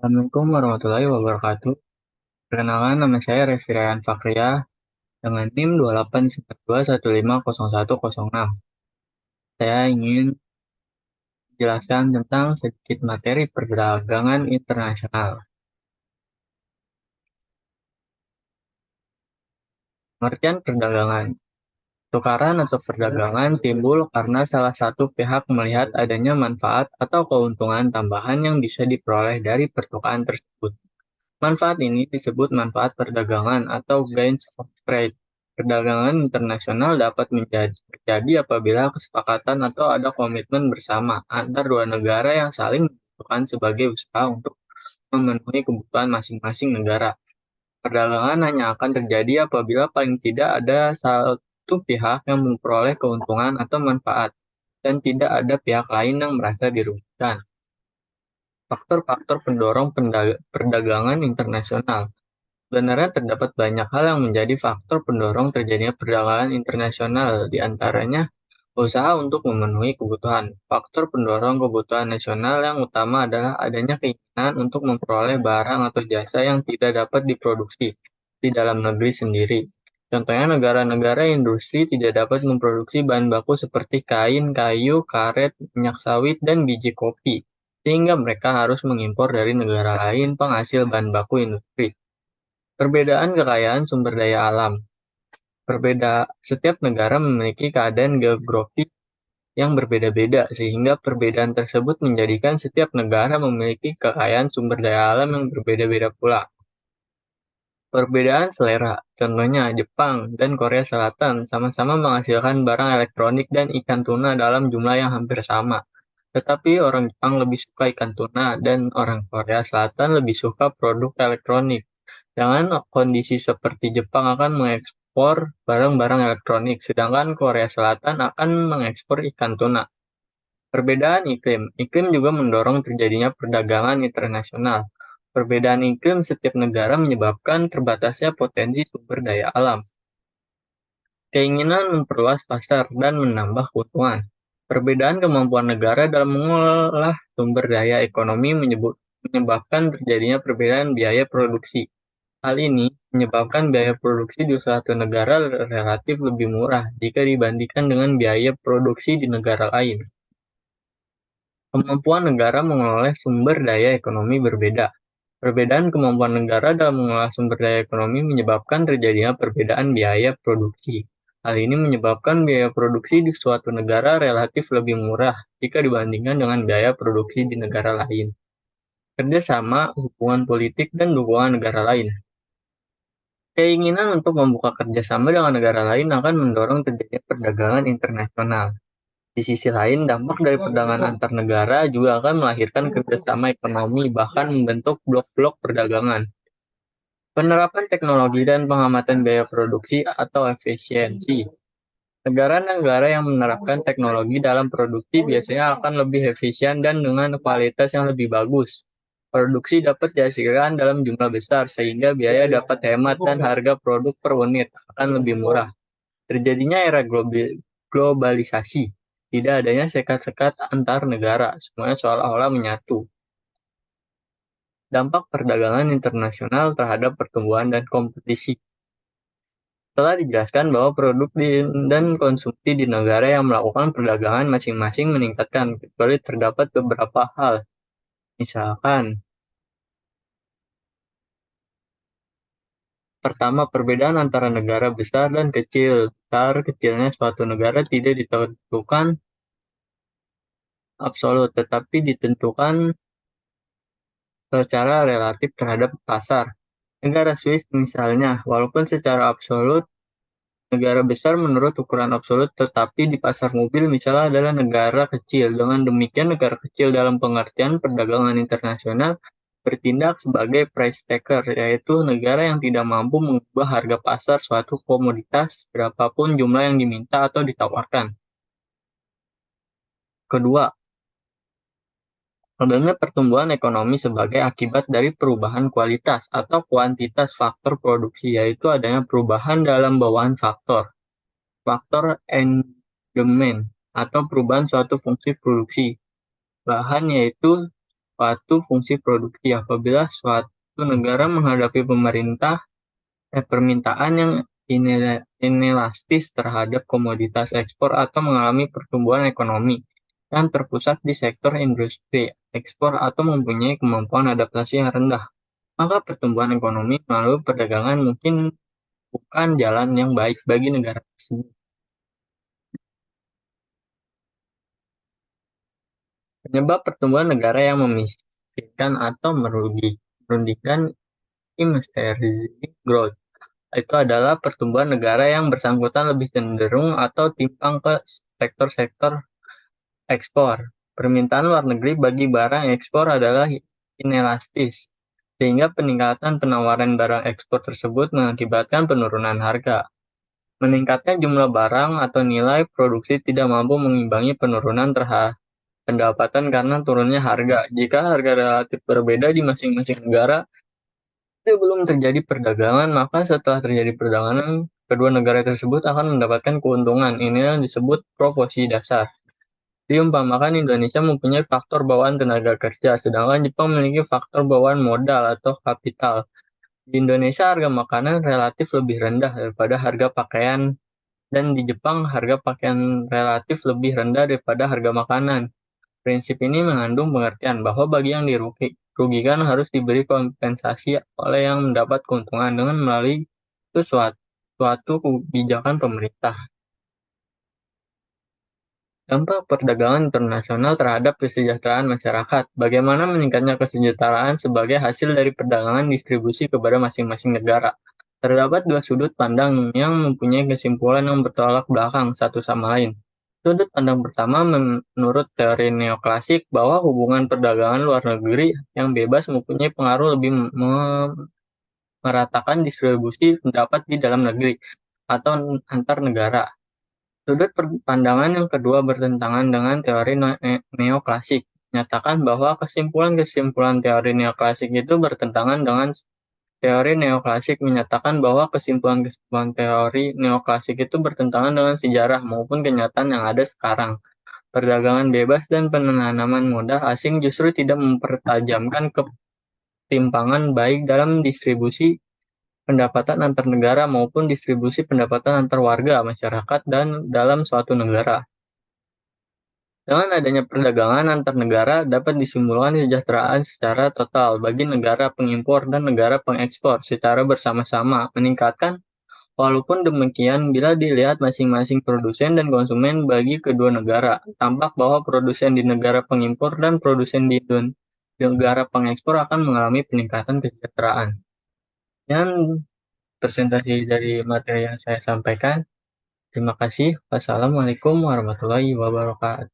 Assalamualaikum warahmatullahi wabarakatuh. Perkenalkan, nama saya Revi Rayhan Fakriyah dengan NIM 2892150106. Saya ingin menjelaskan tentang sedikit materi perdagangan internasional. Pengertian perdagangan. Tukaran atau perdagangan timbul karena salah satu pihak melihat adanya manfaat atau keuntungan tambahan yang bisa diperoleh dari pertukaran tersebut. Manfaat ini disebut manfaat perdagangan atau gains of trade. Perdagangan internasional dapat terjadi apabila kesepakatan atau ada komitmen bersama antar dua negara yang saling membutuhkan sebagai usaha untuk memenuhi kebutuhan masing-masing negara. Perdagangan hanya akan terjadi apabila paling tidak ada satu pihak yang memperoleh keuntungan atau manfaat, dan tidak ada pihak lain yang merasa dirugikan. Faktor-faktor pendorong perdagangan internasional. Sebenarnya terdapat banyak hal yang menjadi faktor pendorong terjadinya perdagangan internasional, di antaranya usaha untuk memenuhi kebutuhan. Faktor pendorong kebutuhan nasional yang utama adalah adanya keinginan untuk memperoleh barang atau jasa yang tidak dapat diproduksi di dalam negeri sendiri. Contohnya negara-negara industri tidak dapat memproduksi bahan baku seperti kain, kayu, karet, minyak sawit, dan biji kopi, sehingga mereka harus mengimpor dari negara lain penghasil bahan baku industri. Perbedaan kekayaan sumber daya alam. Setiap negara memiliki keadaan geografis yang berbeda-beda, sehingga perbedaan tersebut menjadikan setiap negara memiliki kekayaan sumber daya alam yang berbeda-beda pula. Perbedaan selera, contohnya Jepang dan Korea Selatan sama-sama menghasilkan barang elektronik dan ikan tuna dalam jumlah yang hampir sama. Tetapi orang Jepang lebih suka ikan tuna dan orang Korea Selatan lebih suka produk elektronik. Dengan kondisi seperti Jepang akan mengekspor barang-barang elektronik, sedangkan Korea Selatan akan mengekspor ikan tuna. Perbedaan iklim. Iklim juga mendorong terjadinya perdagangan internasional. Perbedaan iklim setiap negara menyebabkan terbatasnya potensi sumber daya alam. Keinginan memperluas pasar dan menambah keuntungan. Perbedaan kemampuan negara dalam mengolah sumber daya ekonomi menyebabkan terjadinya perbedaan biaya produksi. Hal ini menyebabkan biaya produksi di suatu negara relatif lebih murah jika dibandingkan dengan biaya produksi di negara lain. Kemampuan negara mengelola sumber daya ekonomi berbeda. Perbedaan kemampuan negara dalam mengelola sumber daya ekonomi menyebabkan terjadinya perbedaan biaya produksi. Hal ini menyebabkan biaya produksi di suatu negara relatif lebih murah jika dibandingkan dengan biaya produksi di negara lain. Kerjasama, hubungan politik, dan dukungan negara lain. Keinginan untuk membuka kerjasama dengan negara lain akan mendorong terjadinya perdagangan internasional. Di sisi lain, dampak dari perdagangan antar negara juga akan melahirkan kerjasama ekonomi, bahkan membentuk blok-blok perdagangan. Penerapan teknologi dan pengamatan biaya produksi atau efisiensi. Negara-negara yang menerapkan teknologi dalam produksi biasanya akan lebih efisien dan dengan kualitas yang lebih bagus. Produksi dapat dihasilkan dalam jumlah besar sehingga biaya dapat hemat dan harga produk per unit akan lebih murah. Terjadinya era globalisasi. Tidak adanya sekat-sekat antar negara, semuanya seolah-olah menyatu. Dampak perdagangan internasional terhadap pertumbuhan dan kompetisi. Telah dijelaskan bahwa produk dan konsumsi di negara yang melakukan perdagangan masing-masing meningkatkan, kecuali terdapat beberapa hal. Misalkan, pertama, perbedaan antara negara besar dan kecil. Besar kecilnya suatu negara tidak ditentukan absolut, tetapi ditentukan secara relatif terhadap pasar. Negara Swiss misalnya, walaupun secara absolut negara besar menurut ukuran absolut, tetapi di pasar mobil misalnya adalah negara kecil. Dengan demikian, negara kecil dalam pengertian perdagangan internasional bertindak sebagai price taker, yaitu negara yang tidak mampu mengubah harga pasar suatu komoditas berapapun jumlah yang diminta atau ditawarkan. Kedua, adanya pertumbuhan ekonomi sebagai akibat dari perubahan kualitas atau kuantitas faktor produksi, yaitu adanya perubahan dalam bawaan faktor. Faktor endement atau perubahan suatu fungsi produksi bahan, yaitu suatu fungsi produksi. Apabila suatu negara menghadapi permintaan yang inelastis terhadap komoditas ekspor atau mengalami pertumbuhan ekonomi yang terpusat di sektor industri ekspor atau mempunyai kemampuan adaptasi yang rendah, maka pertumbuhan ekonomi melalui perdagangan mungkin bukan jalan yang baik bagi negara tersebut. Penyebab pertumbuhan negara yang memiskinkan atau merugikan immaterial growth itu adalah pertumbuhan negara yang bersangkutan lebih cenderung atau timpang ke sektor-sektor ekspor. Permintaan luar negeri bagi barang ekspor adalah inelastis, sehingga peningkatan penawaran barang ekspor tersebut mengakibatkan penurunan harga. Meningkatnya jumlah barang atau nilai produksi tidak mampu mengimbangi penurunan terhadap pendapatan karena turunnya harga. Jika harga relatif berbeda di masing-masing negara, sebelum terjadi perdagangan, maka setelah terjadi perdagangan, kedua negara tersebut akan mendapatkan keuntungan. Ini yang disebut proporsi dasar. Diumpamakan Indonesia mempunyai faktor bawaan tenaga kerja, sedangkan Jepang memiliki faktor bawaan modal atau kapital. Di Indonesia harga makanan relatif lebih rendah daripada harga pakaian, dan di Jepang harga pakaian relatif lebih rendah daripada harga makanan. Prinsip ini mengandung pengertian bahwa bagi yang dirugikan harus diberi kompensasi oleh yang mendapat keuntungan dengan melalui suatu kebijakan pemerintah. Dampak perdagangan internasional terhadap kesejahteraan masyarakat. Bagaimana meningkatnya kesejahteraan sebagai hasil dari perdagangan distribusi kepada masing-masing negara. Terdapat dua sudut pandang yang mempunyai kesimpulan yang bertolak belakang satu sama lain. Sudut pandang pertama menurut teori neoklasik bahwa hubungan perdagangan luar negeri yang bebas mempunyai pengaruh lebih meratakan distribusi pendapat di dalam negeri atau antar negara. Sudut pandangan yang kedua bertentangan dengan teori neoklasik. Menyatakan bahwa kesimpulan-kesimpulan teori neoklasik itu bertentangan dengan teori neoklasik menyatakan bahwa kesimpulan-kesimpulan teori neoklasik itu bertentangan dengan sejarah maupun kenyataan yang ada sekarang. Perdagangan bebas dan penanaman modal asing justru tidak mempertajamkan ketimpangan baik dalam distribusi pendapatan antar negara maupun distribusi pendapatan antar warga masyarakat dan dalam suatu negara. Dengan adanya perdagangan antar negara dapat disimpulkan kesejahteraan secara total bagi negara pengimpor dan negara pengekspor secara bersama-sama meningkatkan. Walaupun demikian, bila dilihat masing-masing produsen dan konsumen bagi kedua negara, tampak bahwa produsen di negara pengimpor dan produsen di negara pengekspor akan mengalami peningkatan kesejahteraan. Dan presentasi dari materi yang saya sampaikan. Terima kasih. Wassalamualaikum warahmatullahi wabarakatuh.